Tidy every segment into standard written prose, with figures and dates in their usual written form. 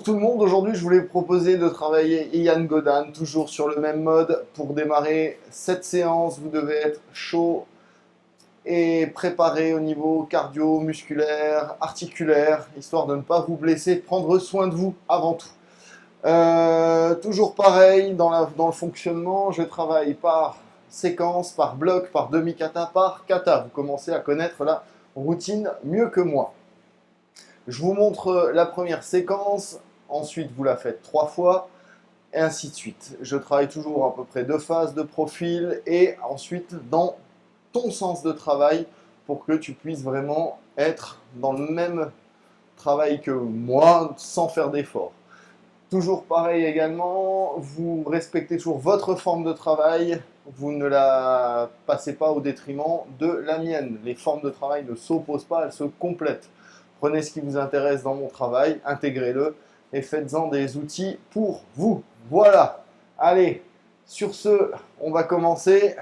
Bonjour tout le monde, aujourd'hui je voulais vous proposer de travailler Ian Godan, toujours sur le même mode. Pour démarrer cette séance, vous devez être chaud et préparé au niveau cardio, musculaire, articulaire, histoire de ne pas vous blesser, de prendre soin de vous avant tout. Toujours pareil dans le fonctionnement, je travaille par séquence, par bloc, par demi-kata, par kata. Vous commencez à connaître la routine mieux que moi. Je vous montre la première séquence, ensuite vous la faites 3 fois, et ainsi de suite. Je travaille toujours à peu près 2 phases de profil, et ensuite dans ton sens de travail, pour que tu puisses vraiment être dans le même travail que moi, sans faire d'effort. Toujours pareil également, vous respectez toujours votre forme de travail, vous ne la passez pas au détriment de la mienne. Les formes de travail ne s'opposent pas, elles se complètent. Prenez ce qui vous intéresse dans mon travail, intégrez-le et faites-en des outils pour vous. Voilà. Allez, sur ce, on va commencer.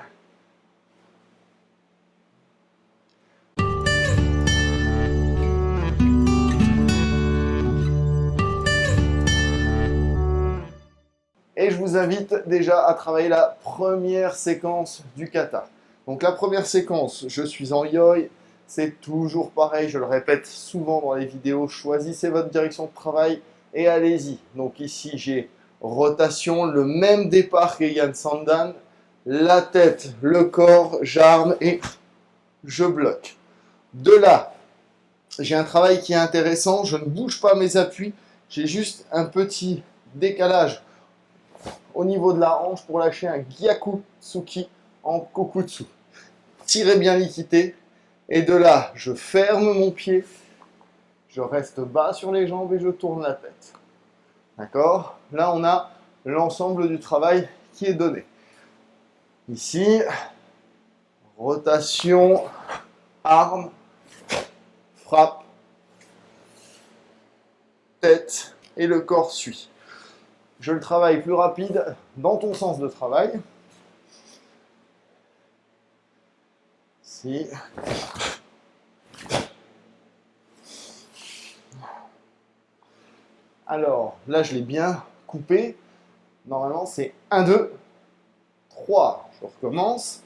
Et je vous invite déjà à travailler la première séquence du kata. Donc la première séquence, je suis en yoi, c'est toujours pareil, je le répète souvent dans les vidéos, choisissez votre direction de travail et allez-y. Donc ici j'ai rotation, le même départ que Ian Sandan, la tête, le corps, j'arme et je bloque. De là, j'ai un travail qui est intéressant, je ne bouge pas mes appuis, j'ai juste un petit décalage au niveau de la hanche pour lâcher un Gyakutsuki en Kokutsu. Tirez bien l'ikité. Et de là, je ferme mon pied, je reste bas sur les jambes et je tourne la tête. D'accord? Là, on a l'ensemble du travail qui est donné. Ici, rotation, arme, frappe, tête et le corps suit. Je le travaille plus rapide dans ton sens de travail. Ici. Alors, là, je l'ai bien coupé. Normalement, c'est 1, 2, 3. Je recommence.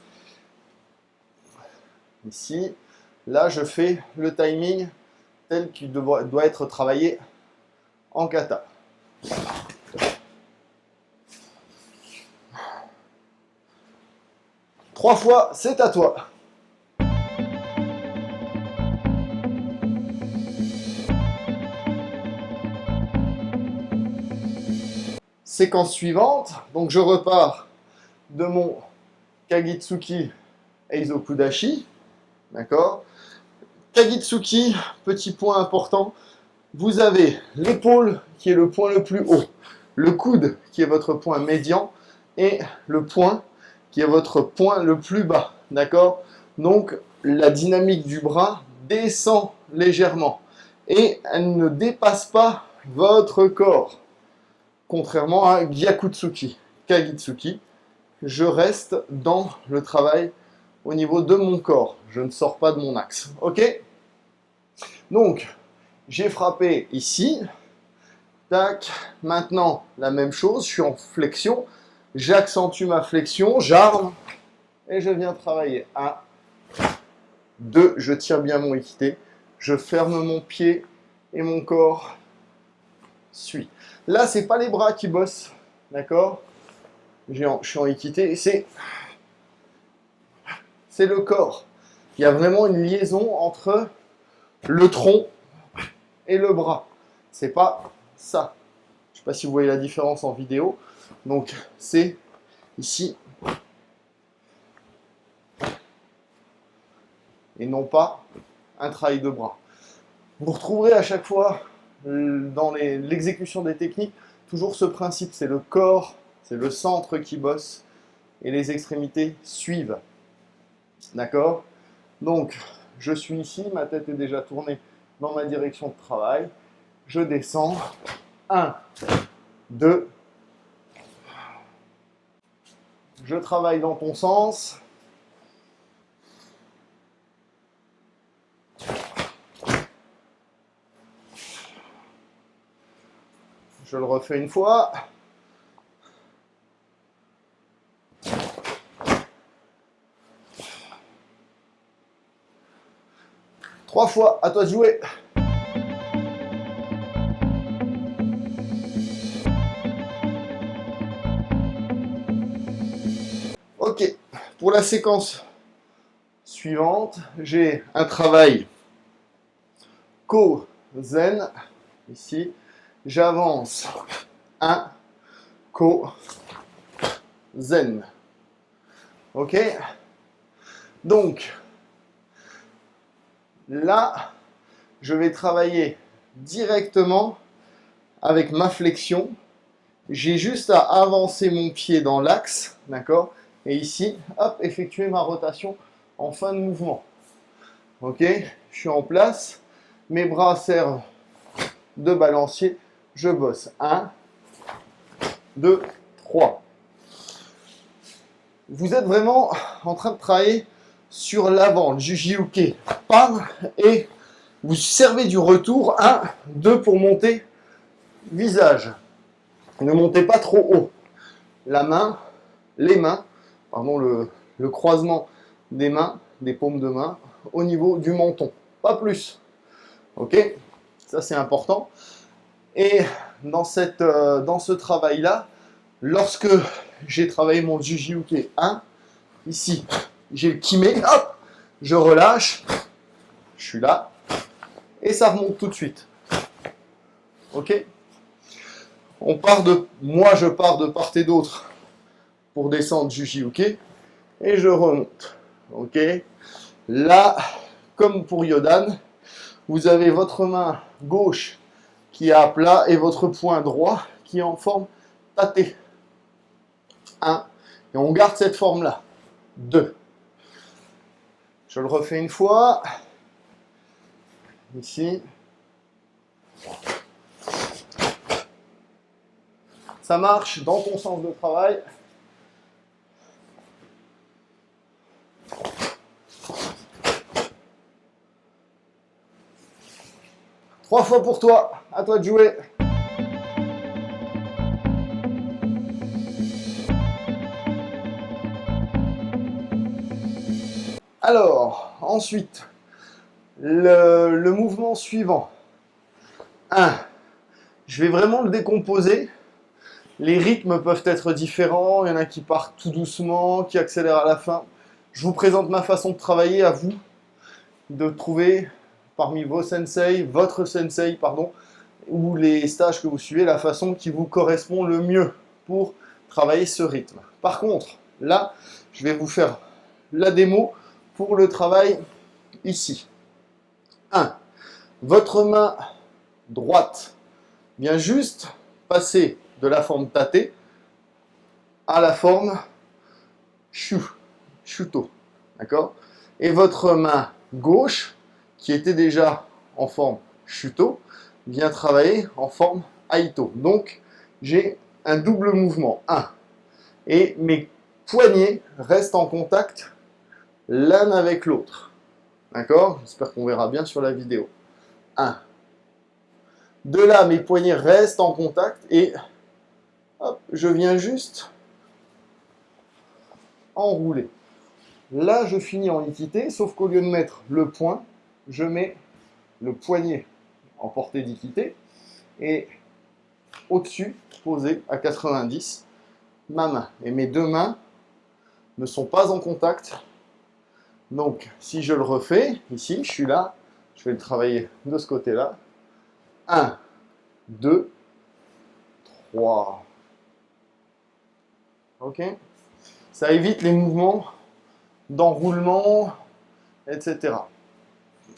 Ici. Là, je fais le timing tel qu'il doit être travaillé en kata. Trois fois, c'est à toi. Séquence suivante, donc je repars de mon Kagitsuki Eizokudashi, d'accord? Kagitsuki, petit point important, vous avez l'épaule qui est le point le plus haut, le coude qui est votre point médian et le poing qui est votre point le plus bas, d'accord? Donc la dynamique du bras descend légèrement et elle ne dépasse pas votre corps. Contrairement à Gyakutsuki, Kagitsuki, je reste dans le travail au niveau de mon corps. Je ne sors pas de mon axe. Ok? Donc, j'ai frappé ici. Tac. Maintenant, la même chose. Je suis en flexion. J'accentue ma flexion. J'arme. Et je viens travailler. 1, 2. Je tire bien mon ikité. Je ferme mon pied et mon corps suit. Là, c'est pas les bras qui bossent. D'accord? Je suis en ikité. C'est le corps. Il y a vraiment une liaison entre le tronc et le bras. C'est pas ça. Je ne sais pas si vous voyez la différence en vidéo. Donc, c'est ici. Et non pas un travail de bras. Vous retrouverez à chaque fois dans l'exécution des techniques toujours ce principe. C'est le corps, c'est le centre qui bosse et les extrémités suivent. D'accord? Donc, je suis ici, ma tête est déjà tournée dans ma direction de travail. Je descends. 1, 2. Je travaille dans ton sens. Je le refais une fois. Trois fois, à toi de jouer. Ok, pour la séquence suivante, j'ai un travail Ko-Zen, ici. J'avance 1, Ko-Zen. Ok? Donc, là, je vais travailler directement avec ma flexion. J'ai juste à avancer mon pied dans l'axe, d'accord? Et ici, hop, effectuer ma rotation en fin de mouvement. Ok? Je suis en place. Mes bras servent de balancier. Je bosse. 1, 2, 3. Vous êtes vraiment en train de travailler sur l'avant, le Juji-Uke. Pam, et vous servez du retour. 1, 2 pour monter visage. Ne montez pas trop haut. La main, les mains, pardon, le croisement des mains, des paumes de main, au niveau du menton. Pas plus. Ok? Ça, c'est important. Et dans ce travail-là, lorsque j'ai travaillé mon Juji-Uke 1, ici, j'ai le Kime, hop, je relâche, je suis là, et ça remonte tout de suite. Ok? Moi, je pars de part et d'autre pour descendre Juji-Uke, et je remonte. Ok? Là, comme pour Yodan, vous avez votre main gauche qui est à plat et votre poing droit qui est en forme tate. 1. Et on garde cette forme-là. 2. Je le refais une fois. Ici. Ça marche dans ton sens de travail. Trois fois pour toi. À toi de jouer. Alors, ensuite, le mouvement suivant. 1. Je vais vraiment le décomposer. Les rythmes peuvent être différents. Il y en a qui partent tout doucement, qui accélèrent à la fin. Je vous présente ma façon de travailler, à vous de trouver parmi vos sensei, votre sensei, pardon, ou les stages que vous suivez, la façon qui vous correspond le mieux pour travailler ce rythme. Par contre, là, je vais vous faire la démo pour le travail ici. 1. Votre main droite vient juste passer de la forme tate à la forme shuto. D'accord? Et votre main gauche, qui était déjà en forme shuto, vient travailler en forme aito. Donc, j'ai un double mouvement. 1. Et mes poignets restent en contact l'un avec l'autre. D'accord? J'espère qu'on verra bien sur la vidéo. 1. De là, mes poignets restent en contact et hop, je viens juste enrouler. Là, je finis en Ikité, sauf qu'au lieu de mettre le poing, je mets le poignet en portée d'Ikité et au-dessus, posé à 90, ma main. Et mes deux mains ne sont pas en contact. Donc, si je le refais, ici, je suis là, je vais le travailler de ce côté-là. 1, 2, 3. Ok? Ça évite les mouvements d'enroulement, etc.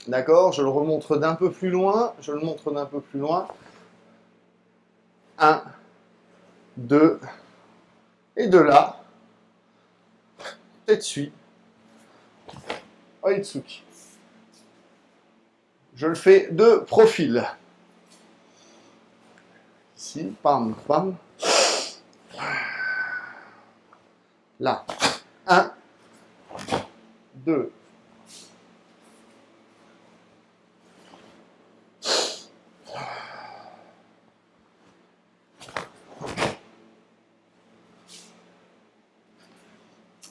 D'accord? Je le remontre d'un peu plus loin. 1, 2, et de là, Tetsui, Oitsuki. Je le fais de profil. Ici, pam, pam. Là. 1, 2.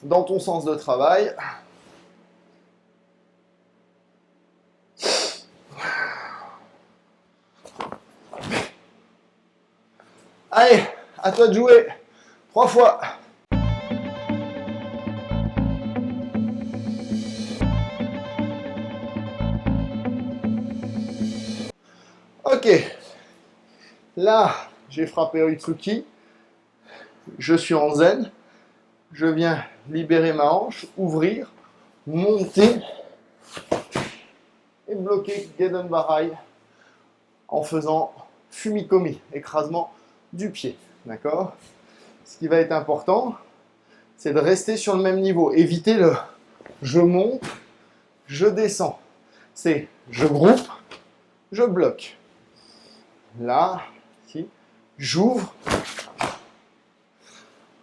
dans ton sens de travail. Allez, à toi de jouer. 3 fois. Ok. Là, j'ai frappé Oitsuki. Je suis en zen. Je viens libérer ma hanche, ouvrir, monter et bloquer Gedan Barai en faisant fumikomi, écrasement du pied. D'accord? Ce qui va être important, c'est de rester sur le même niveau. Éviter le je monte, je descends. C'est je groupe, je bloque. Là, ici, j'ouvre.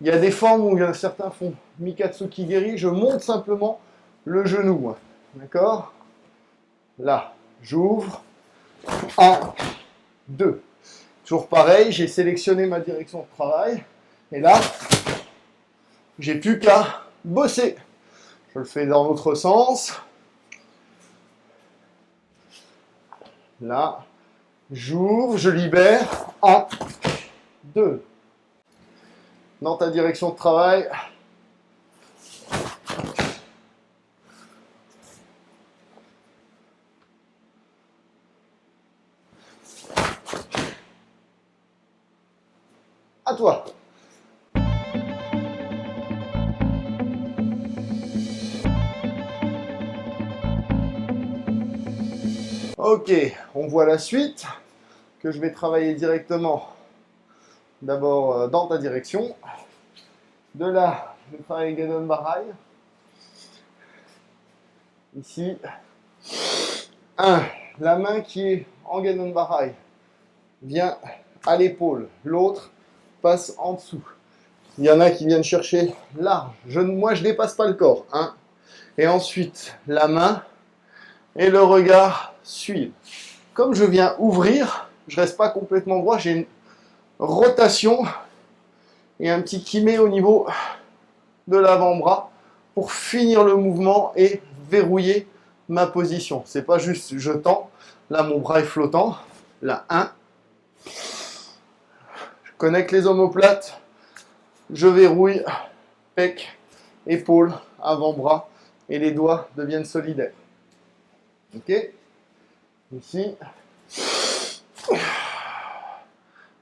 Il y a des formes où certains font Mikatsuki Geri, je monte simplement le genou. D'accord? Là, j'ouvre. 1, 2. Toujours pareil, j'ai sélectionné ma direction de travail. Et là, j'ai plus qu'à bosser. Je le fais dans l'autre sens. Là, j'ouvre, je libère. 1, 2. Dans ta direction de travail. À toi. Ok, on voit la suite que je vais travailler directement d'abord dans ta direction. De là, je vais travailler Gedan Barai. Ici. 1. La main qui est en Gedan Barai vient à l'épaule. L'autre passe en dessous. Il y en a qui viennent chercher large. Moi, je ne dépasse pas le corps. 1. Et ensuite, la main et le regard suivent. Comme je viens ouvrir, je ne reste pas complètement droit. J'ai une rotation et un petit kimé au niveau de l'avant-bras pour finir le mouvement et verrouiller ma position. C'est pas juste je tends, là mon bras est flottant, là 1, je connecte les omoplates, je verrouille, pec, épaule, avant-bras et les doigts deviennent solidaires. Ok? Ici.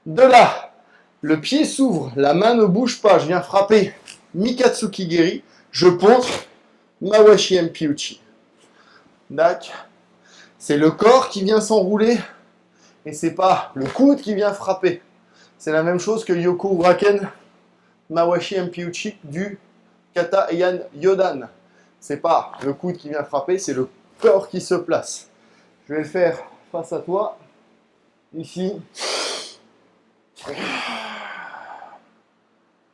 De là, le pied s'ouvre, la main ne bouge pas, je viens frapper Mikatsuki Geri, je pose Mawashi Empi Uchi. Dac. C'est le corps qui vient s'enrouler et c'est pas le coude qui vient frapper. C'est la même chose que Yoko Uraken Mawashi Empi Uchi du Kata Yan Yodan. C'est pas le coude qui vient frapper, c'est le corps qui se place. Je vais le faire face à toi. Ici.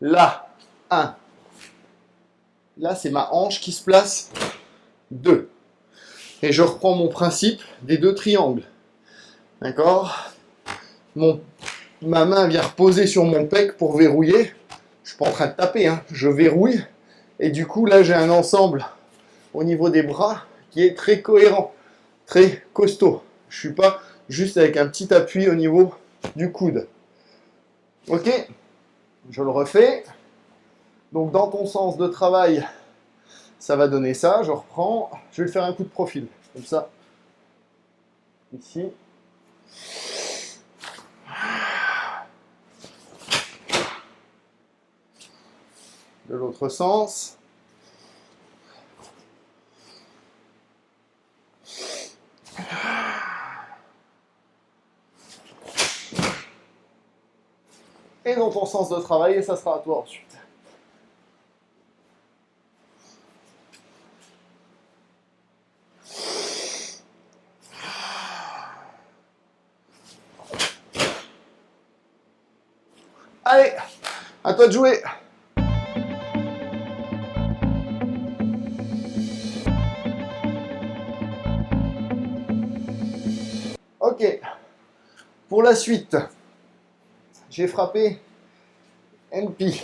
Là. 1. Là, c'est ma hanche qui se place. 2. Et je reprends mon principe des 2 triangles. D'accord? Ma main vient reposer sur mon pec pour verrouiller. Je ne suis pas en train de taper, hein. Je verrouille. Et du coup, là, j'ai un ensemble au niveau des bras qui est très cohérent, très costaud. Je ne suis pas juste avec un petit appui au niveau du coude. Ok? Je le refais. Donc, dans ton sens de travail, ça va donner ça. Je reprends. Je vais faire un coup de profil. Comme ça. Ici. De l'autre sens. Et dans ton sens de travail, et ça sera à toi ensuite. Allez, à toi de jouer. Ok, pour la suite, j'ai frappé MP.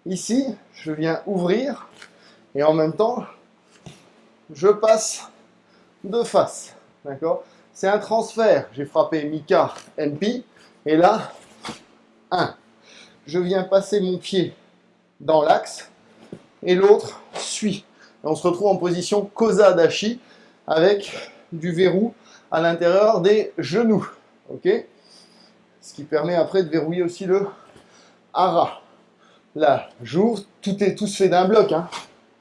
Ici, je viens ouvrir et en même temps, je passe de face. D'accord? C'est un transfert. J'ai frappé Mika MP et là, 1. Je viens passer mon pied dans l'axe et l'autre suit. Et on se retrouve en position Kosa Dashi avec du verrou à l'intérieur des genoux. Ok? Ce qui permet après de verrouiller aussi le hara. Là, j'ouvre, tout se fait d'un bloc.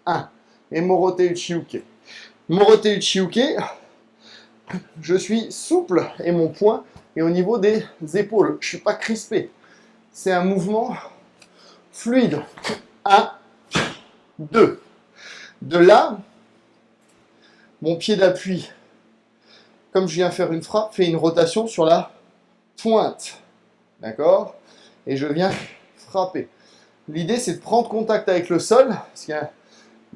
1. Et Morote Uchiuke. Morote Uchiuke, je suis souple et mon poing est au niveau des épaules. Je ne suis pas crispé. C'est un mouvement fluide. 1, 2. De là, mon pied d'appui, comme je viens faire une frappe, fait une rotation sur la pointe. D'accord? Et je viens frapper. L'idée, c'est de prendre contact avec le sol. Parce qu'il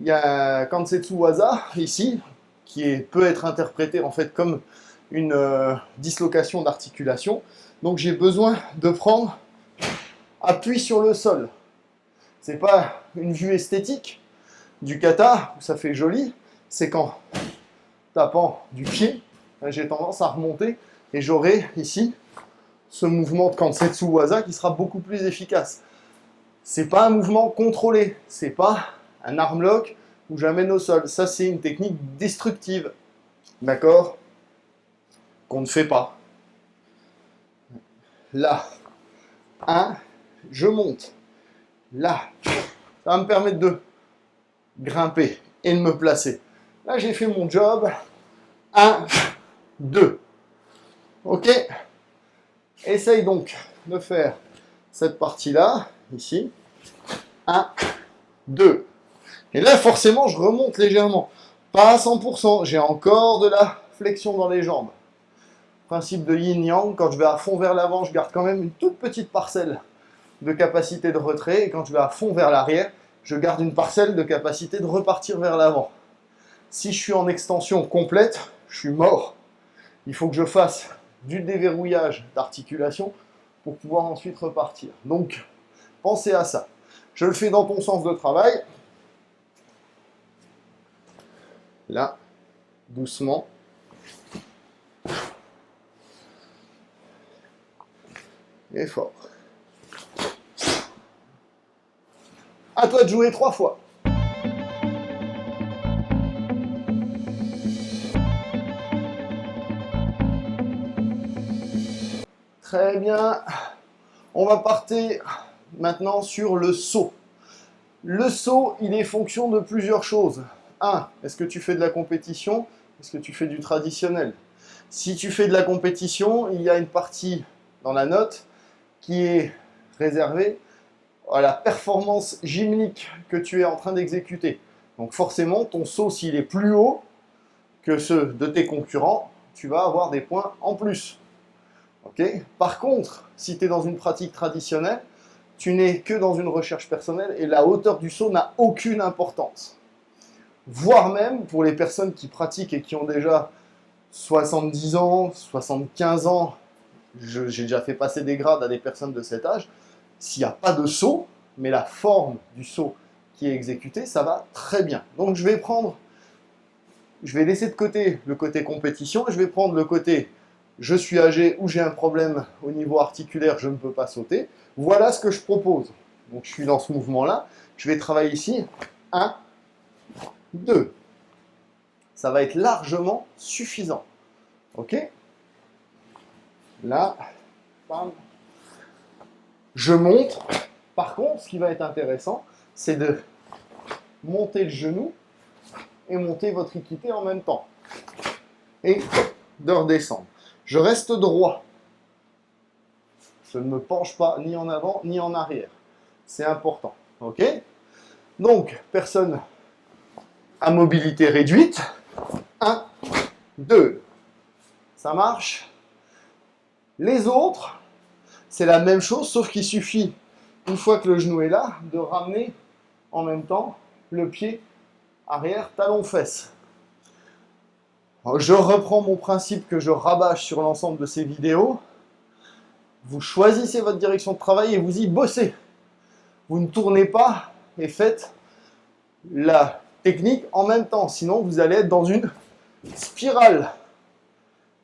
y a un Kansetsu Waza ici, qui peut être interprété en fait comme une dislocation d'articulation. Donc j'ai besoin de prendre appui sur le sol. C'est pas une vue esthétique du kata où ça fait joli, c'est qu'en tapant du pied, j'ai tendance à remonter et j'aurai ici ce mouvement de Kansetsu Waza qui sera beaucoup plus efficace. C'est pas un mouvement contrôlé, c'est pas un arm lock où j'amène au sol. Ça, c'est une technique destructive, d'accord? Qu'on ne fait pas. Là, 1, je monte. Là, ça va me permettre de grimper et de me placer. Là, j'ai fait mon job. 1, 2. Ok? Essaye donc de faire cette partie-là, ici. 1, 2. Et là, forcément, je remonte légèrement. Pas à 100%, j'ai encore de la flexion dans les jambes. Principe de yin-yang, quand je vais à fond vers l'avant, je garde quand même une toute petite parcelle de capacité de retrait. Et quand je vais à fond vers l'arrière, je garde une parcelle de capacité de repartir vers l'avant. Si je suis en extension complète, je suis mort. Il faut que je fasse du déverrouillage d'articulation pour pouvoir ensuite repartir. Donc, pensez à ça. Je le fais dans ton sens de travail. Là, doucement. Et fort. À toi de jouer 3 fois. Très bien. On va partir maintenant sur le saut. Le saut, il est fonction de plusieurs choses. 1. Est-ce que tu fais de la compétition? Est-ce que tu fais du traditionnel? Si tu fais de la compétition, il y a une partie dans la note qui est réservée à la performance gymnique que tu es en train d'exécuter. Donc forcément, ton saut, s'il est plus haut que ceux de tes concurrents, tu vas avoir des points en plus. Okay. Par contre, si tu es dans une pratique traditionnelle, tu n'es que dans une recherche personnelle et la hauteur du saut n'a aucune importance. Voire même, pour les personnes qui pratiquent et qui ont déjà 70 ans, 75 ans, j'ai déjà fait passer des grades à des personnes de cet âge, s'il n'y a pas de saut, mais la forme du saut qui est exécutée, ça va très bien. Donc je vais laisser de côté le côté compétition, et je vais prendre le côté je suis âgé ou j'ai un problème au niveau articulaire, je ne peux pas sauter. Voilà ce que je propose. Donc je suis dans ce mouvement-là, je vais travailler ici, 1, 2. Ça va être largement suffisant. Ok? Là, bam. Je monte. Par contre, ce qui va être intéressant, c'est de monter le genou et monter votre équité en même temps. Et de redescendre. Je reste droit. Je ne me penche pas ni en avant ni en arrière. C'est important. Ok? Donc, personne à mobilité réduite. 1, 2. Ça marche. Les autres, c'est la même chose, sauf qu'il suffit, une fois que le genou est là, de ramener en même temps le pied arrière, talon-fesse. Je reprends mon principe que je rabâche sur l'ensemble de ces vidéos. Vous choisissez votre direction de travail et vous y bossez. vous ne tournez pas et faites la technique en même temps. Sinon, vous allez être dans une spirale.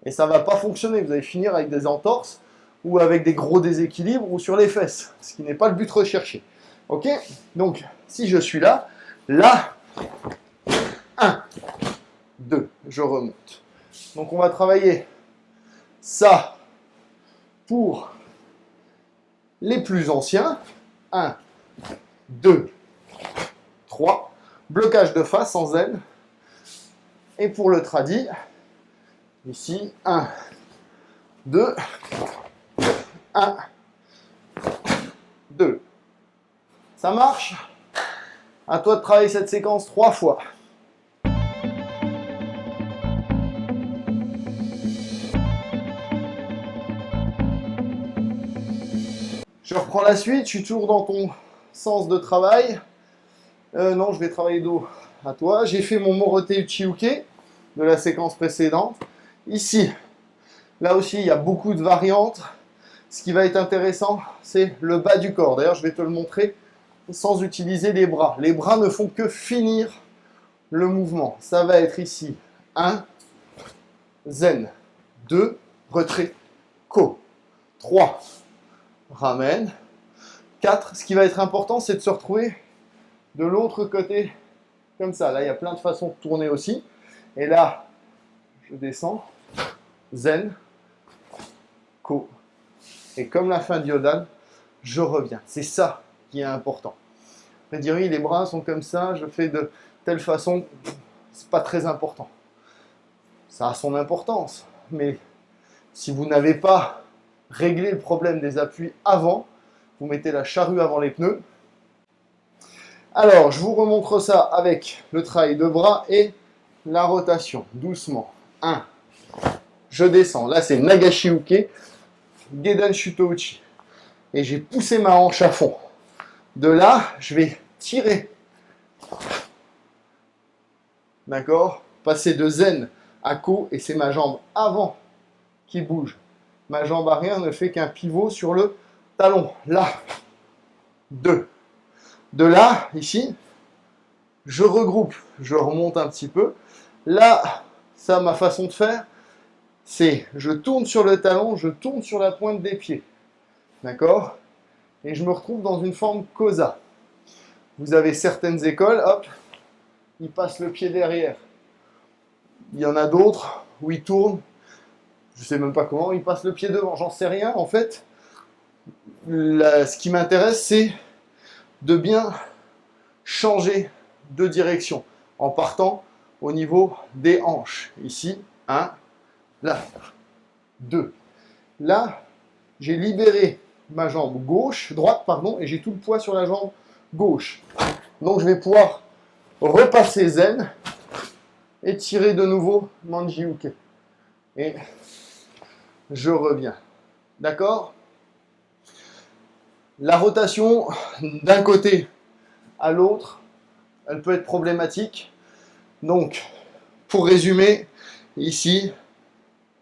Et ça ne va pas fonctionner. Vous allez finir avec des entorses ou avec des gros déséquilibres ou sur les fesses, ce qui n'est pas le but recherché. Ok? Donc, si je suis là, 1, 2, je remonte. Donc, on va travailler ça pour les plus anciens. 1, 2, 3. Blocage de face sans zen. Et pour le tradi, ici, 1, 2, 1, 2. Ça marche? À toi de travailler cette séquence 3 fois. Je reprends la suite, je suis toujours dans ton sens de travail. Non, je vais travailler dos à toi. J'ai fait mon Morote Uchiuke de la séquence précédente. Ici, là aussi, il y a beaucoup de variantes. Ce qui va être intéressant, c'est le bas du corps. D'ailleurs, je vais te le montrer sans utiliser les bras. Les bras ne font que finir le mouvement. Ça va être ici 1, zen, 2, retrait, ko, 3, ramène, 4. Ce qui va être important, c'est de se retrouver de l'autre côté, comme ça. Là, il y a plein de façons de tourner aussi. Et là, je descends, zen, ko. Et comme la fin d'Yodan, je reviens. C'est ça qui est important. Après, dire oui, les bras sont comme ça, je fais de telle façon, c'est pas très important. Ça a son importance. Mais si vous n'avez pas réglé le problème des appuis avant, vous mettez la charrue avant les pneus. Alors, je vous remontre ça avec le travail de bras et la rotation. Doucement. 1. Je descends. Là, c'est Nagashi Uke, Gedan Shutouchi. Et j'ai poussé ma hanche à fond. De là, je vais tirer. D'accord? Passer de zen à ko, et c'est ma jambe avant qui bouge. Ma jambe arrière ne fait qu'un pivot sur le talon. Là. 2. De là, ici, je regroupe. Je remonte un petit peu. Là, ça, ma façon de faire, c'est je tourne sur le talon, je tourne sur la pointe des pieds. D'accord? Et je me retrouve dans une forme kosa. Vous avez certaines écoles, hop, ils passent le pied derrière. Il y en a d'autres où ils tournent, je ne sais même pas comment, ils passent le pied devant. J'en sais rien, en fait. Ce qui m'intéresse, c'est de bien changer de direction en partant au niveau des hanches. Ici, 1, là, 2. Là, j'ai libéré ma jambe gauche, droite, pardon, et j'ai tout le poids sur la jambe gauche. Donc, je vais pouvoir repasser zen et tirer de nouveau Manji-uke. Et je reviens. D'accord? La rotation d'un côté à l'autre, elle peut être problématique. Donc, pour résumer, ici,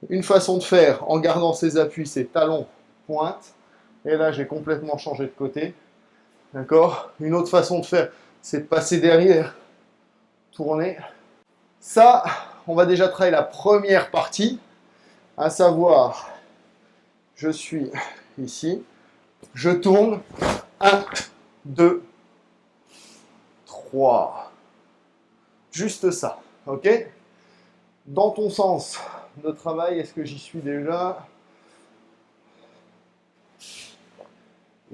une façon de faire en gardant ses appuis, c'est talon, pointe. Et là, j'ai complètement changé de côté. D'accord? Une autre façon de faire, c'est de passer derrière, tourner. Ça, on va déjà travailler la première partie, à savoir, je suis ici, je tourne, 1, 2, 3. Juste ça, ok? Dans ton sens de travail, est-ce que j'y suis déjà?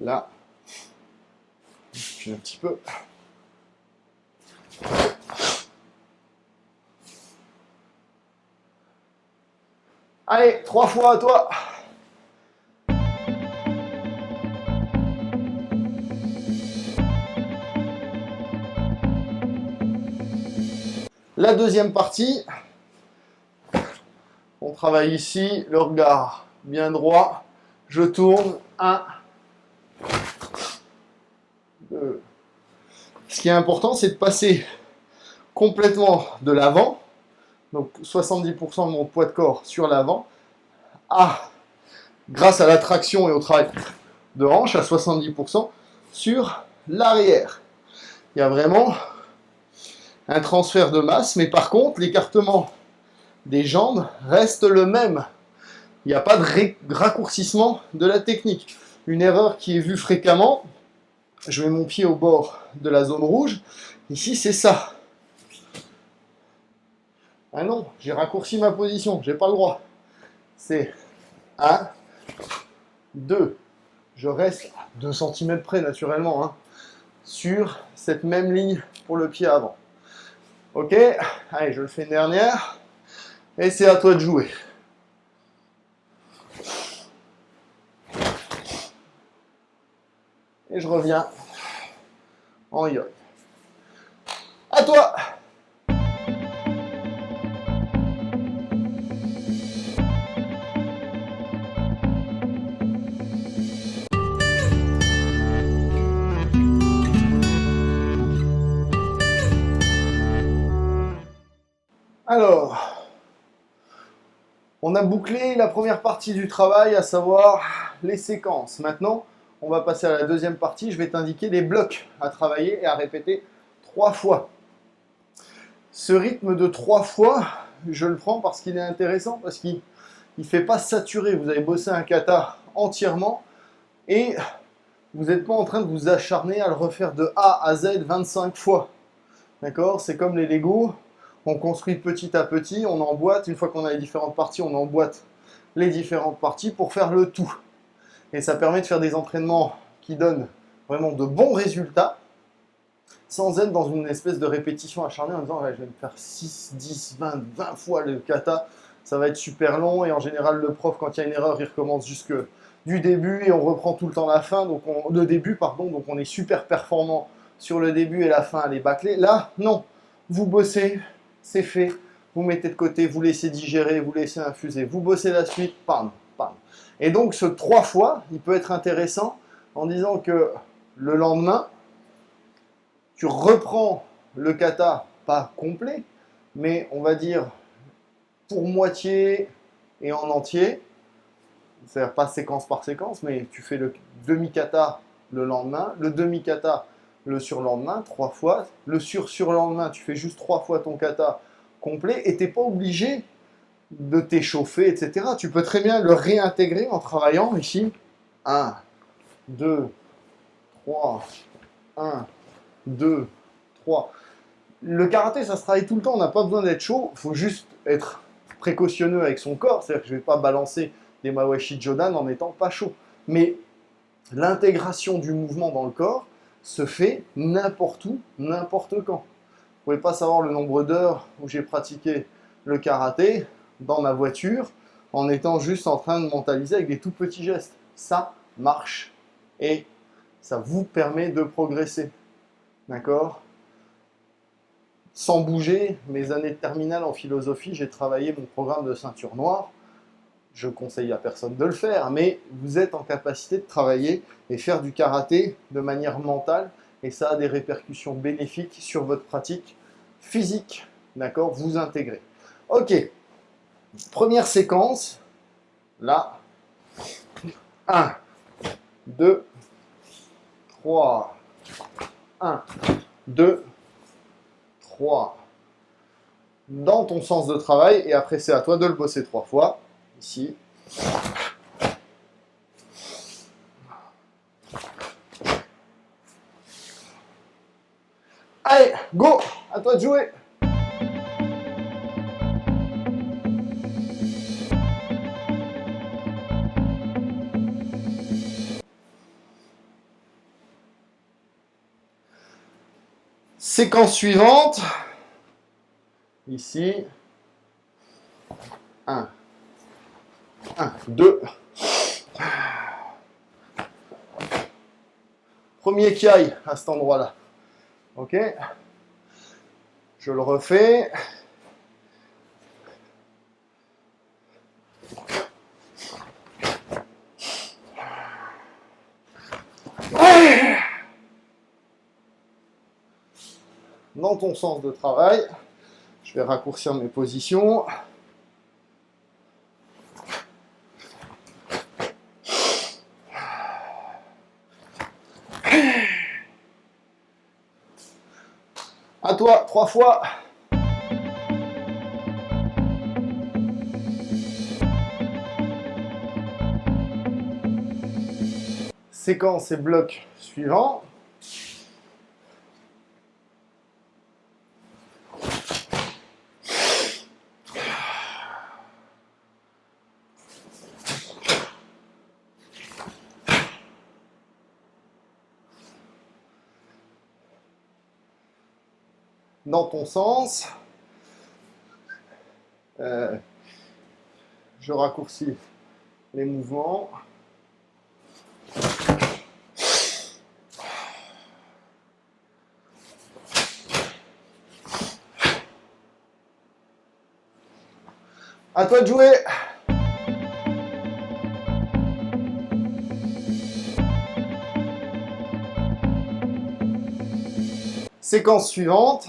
Là, un petit peu. Allez, 3 fois à toi. La deuxième partie, on travaille ici, le regard bien droit. Je tourne, 1, 2. Ce qui est important, c'est de passer complètement de l'avant, donc 70% de mon poids de corps sur l'avant, grâce à la traction et au travail de hanche, à 70%, sur l'arrière. Il y a vraiment un transfert de masse, mais par contre, l'écartement des jambes reste le même. Il n'y a pas de raccourcissement de la technique. Une erreur qui est vue fréquemment, je mets mon pied au bord de la zone rouge, ici c'est ça. Ah non, j'ai raccourci ma position, j'ai pas le droit. C'est 1, 2. Je reste à 2 cm près naturellement, hein, sur cette même ligne pour le pied avant. Ok, allez, je le fais une dernière. Et c'est à toi de jouer. Et je reviens en yo. À toi! Alors, on a bouclé la première partie du travail, à savoir les séquences. Maintenant, on va passer à la deuxième partie. Je vais t'indiquer les blocs à travailler et à répéter 3 fois. Ce rythme de 3 fois, je le prends parce qu'il est intéressant, parce qu'il ne fait pas saturer. Vous avez bossé un kata entièrement et vous n'êtes pas en train de vous acharner à le refaire de A à Z 25 fois. D'accord? C'est comme les Lego. On construit petit à petit, on emboîte. Une fois qu'on a les différentes parties, on emboîte les différentes parties pour faire le tout. Et ça permet de faire des entraînements qui donnent vraiment de bons résultats, sans être dans une espèce de répétition acharnée en disant ouais, je vais me faire 6, 10, 20 fois le kata, ça va être super long. Et en général, le prof, quand il y a une erreur, il recommence jusque du début et on reprend tout le temps la fin, donc le début, pardon, donc on est super performant sur le début et la fin, elle est bâclée. Là, non, vous bossez, c'est fait, vous mettez de côté, vous laissez digérer, vous laissez infuser, vous bossez la suite, pam, pam. Et donc ce 3 fois, il peut être intéressant en disant que le lendemain, tu reprends le kata, pas complet, mais on va dire pour moitié et en entier, c'est-à-dire pas séquence par séquence, mais tu fais le demi-kata le lendemain, le demi-kata le surlendemain, 3 fois, le surlendemain, tu fais juste 3 fois ton kata complet, et tu n'es pas obligé de t'échauffer, etc. Tu peux très bien le réintégrer en travaillant ici. 1, 2, 3, 1, 2, 3. Le karaté, ça se travaille tout le temps, on n'a pas besoin d'être chaud, il faut juste être précautionneux avec son corps, c'est-à-dire que je ne vais pas balancer des Mawashi Jodan en n'étant pas chaud. Mais l'intégration du mouvement dans le corps se fait n'importe où, n'importe quand. Vous ne pouvez pas savoir le nombre d'heures où j'ai pratiqué le karaté dans ma voiture en étant juste en train de mentaliser avec des tout petits gestes. Ça marche et ça vous permet de progresser. D'accord? Sans bouger, mes années de terminale en philosophie, j'ai travaillé mon programme de ceinture noire. Je conseille à personne de le faire, mais vous êtes en capacité de travailler et faire du karaté de manière mentale, et ça a des répercussions bénéfiques sur votre pratique physique. D'accord? Vous intégrez. Ok. Première séquence. Là. 1, 2, 3. 1, 2, 3. Dans ton sens de travail, et après c'est à toi de le bosser 3 fois. Ici. Allez, go! À toi de jouer! Séquence suivante. Ici. 1, 2. Premier kiai à cet endroit-là. Ok? Je le refais. Dans ton sens de travail, je vais raccourcir mes positions. 3 fois. Séquence et bloc suivant. Dans ton sens. Je raccourcis les mouvements. À toi de jouer. Séquence suivante.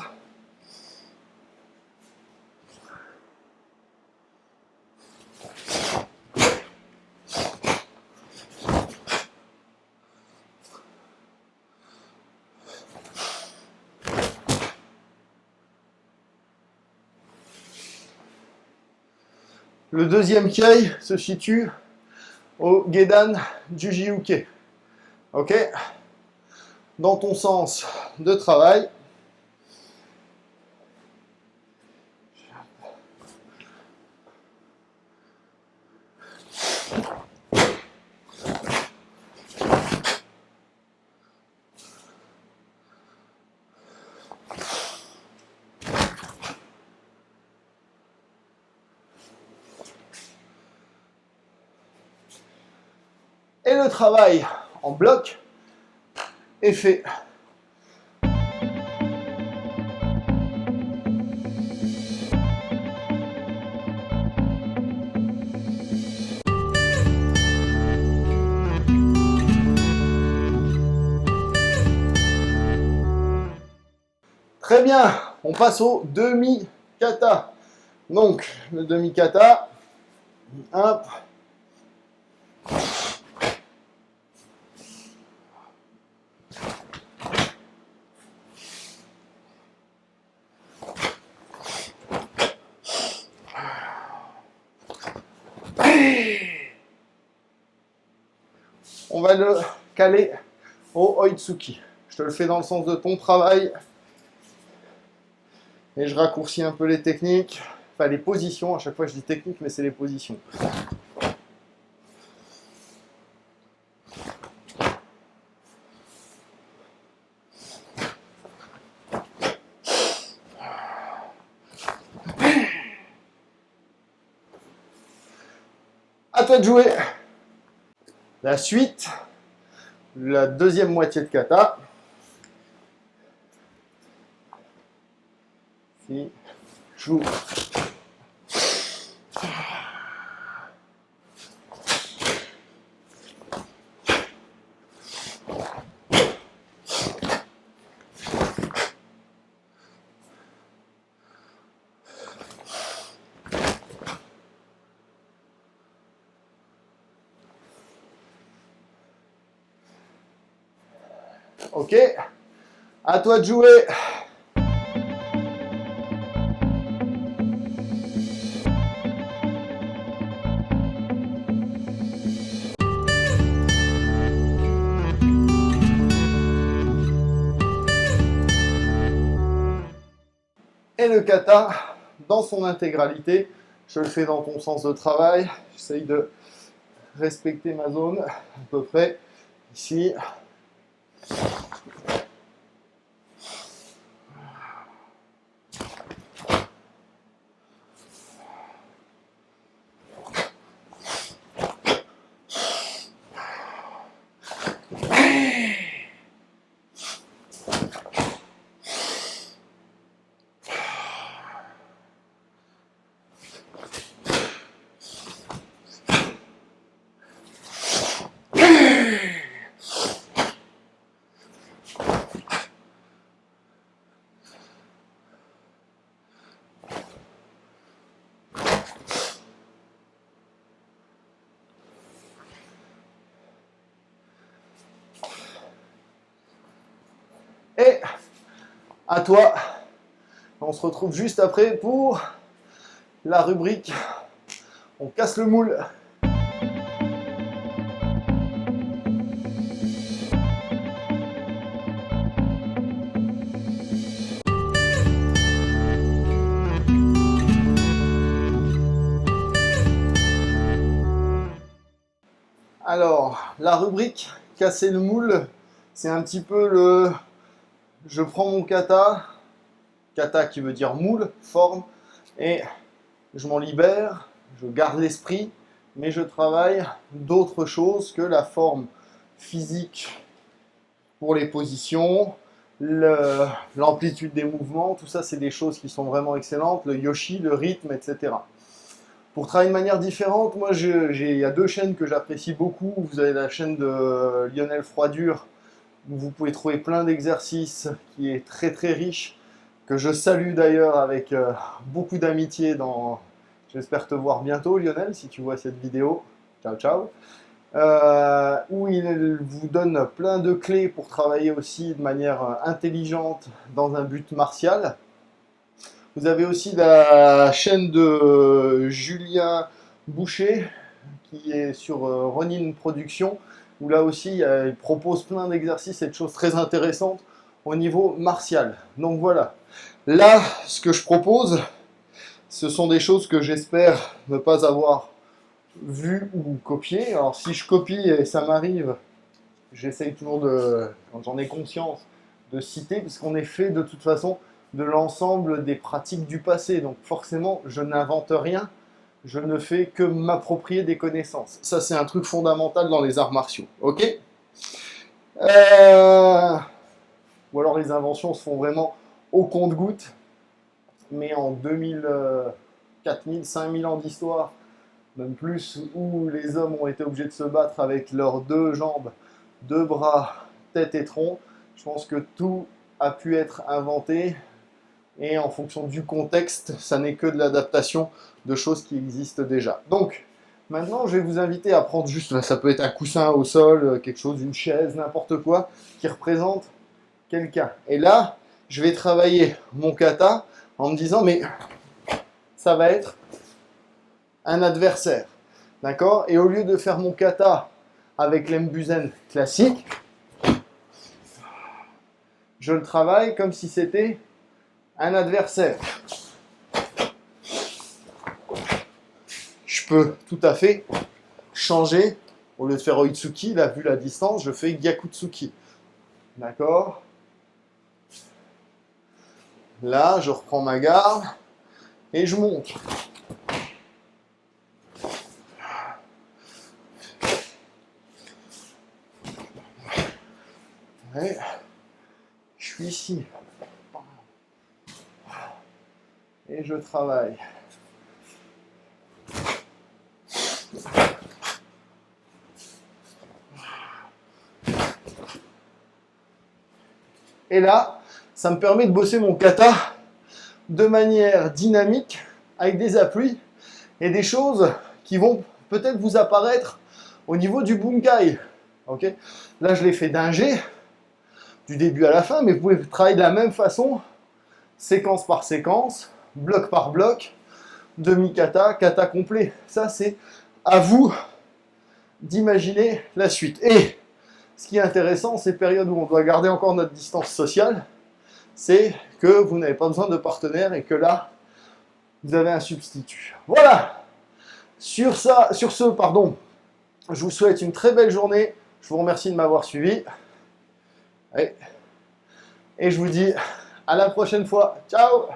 Le deuxième kei se situe au Gedan Juji-Uke. Ok? Dans ton sens de travail. Et le travail en bloc est fait. Très bien, on passe au demi-kata. Donc, le demi-kata, hop. On va le caler au Oitsuki. Je te le fais dans le sens de ton travail. Et je raccourcis un peu les techniques. Enfin, les positions. À chaque fois, je dis technique, mais c'est les positions. À toi de jouer. La suite, la deuxième moitié de kata. Si, joue. Ok, à toi de jouer. Et le kata, dans son intégralité, je le fais dans ton sens de travail. J'essaye de respecter ma zone à peu près ici. Et à toi On se retrouve juste après pour la rubrique on casse le moule. Alors, la rubrique casser le moule, c'est un petit peu le... Je prends mon kata, kata qui veut dire moule, forme, et je m'en libère, je garde l'esprit, mais je travaille d'autres choses que la forme physique pour les positions, l'amplitude des mouvements, tout ça c'est des choses qui sont vraiment excellentes, le yoshi, le rythme, etc. Pour travailler de manière différente, moi il y a deux chaînes que j'apprécie beaucoup. Vous avez la chaîne de Lionel Froidure, où vous pouvez trouver plein d'exercices, qui est très très riche, que je salue d'ailleurs avec beaucoup d'amitié dans... J'espère te voir bientôt Lionel, si tu vois cette vidéo. Ciao ciao. Où il vous donne plein de clés pour travailler aussi de manière intelligente dans un but martial. Vous avez aussi la chaîne de Julien Boucher qui est sur Ronin Productions, où là aussi il propose plein d'exercices et de choses très intéressantes au niveau martial. Donc voilà, là ce que je propose, ce sont des choses que j'espère ne pas avoir vues ou copiées. Alors si je copie et ça m'arrive, j'essaye toujours de, quand j'en ai conscience, de citer, parce qu'on est fait de toute façon de l'ensemble des pratiques du passé. Donc forcément, je n'invente rien, je ne fais que m'approprier des connaissances. Ça, c'est un truc fondamental dans les arts martiaux. Ok ? Ou alors les inventions se font vraiment au compte-gouttes, mais en 2000, 4000, 5000 ans d'histoire, même plus, où les hommes ont été obligés de se battre avec leurs deux jambes, deux bras, tête et tronc, je pense que tout a pu être inventé. Et en fonction du contexte, ça n'est que de l'adaptation de choses qui existent déjà. Donc, maintenant, je vais vous inviter à prendre juste, ça peut être un coussin au sol, quelque chose, une chaise, n'importe quoi, qui représente quelqu'un. Et là, je vais travailler mon kata en me disant, mais ça va être un adversaire. D'accord ? Et au lieu de faire mon kata avec l'embuzen classique, je le travaille comme si c'était un adversaire. Je peux tout à fait changer, au lieu de faire Oitsuki, là, vu la distance, je fais Gyakutsuki. D'accord ? Là, je reprends ma garde et je monte. Ouais. Je suis ici. Et je travaille. Et là, ça me permet de bosser mon kata de manière dynamique, avec des appuis et des choses qui vont peut-être vous apparaître au niveau du bunkai. Okay ? Là, je l'ai fait d'un G, du début à la fin, mais vous pouvez travailler de la même façon, séquence par séquence, bloc par bloc, demi-kata, kata complet. Ça, c'est à vous d'imaginer la suite. Et ce qui est intéressant, ces périodes où on doit garder encore notre distance sociale, c'est que vous n'avez pas besoin de partenaire et que là, vous avez un substitut. Voilà. Sur ce, je vous souhaite une très belle journée. Je vous remercie de m'avoir suivi. Et je vous dis à la prochaine fois. Ciao!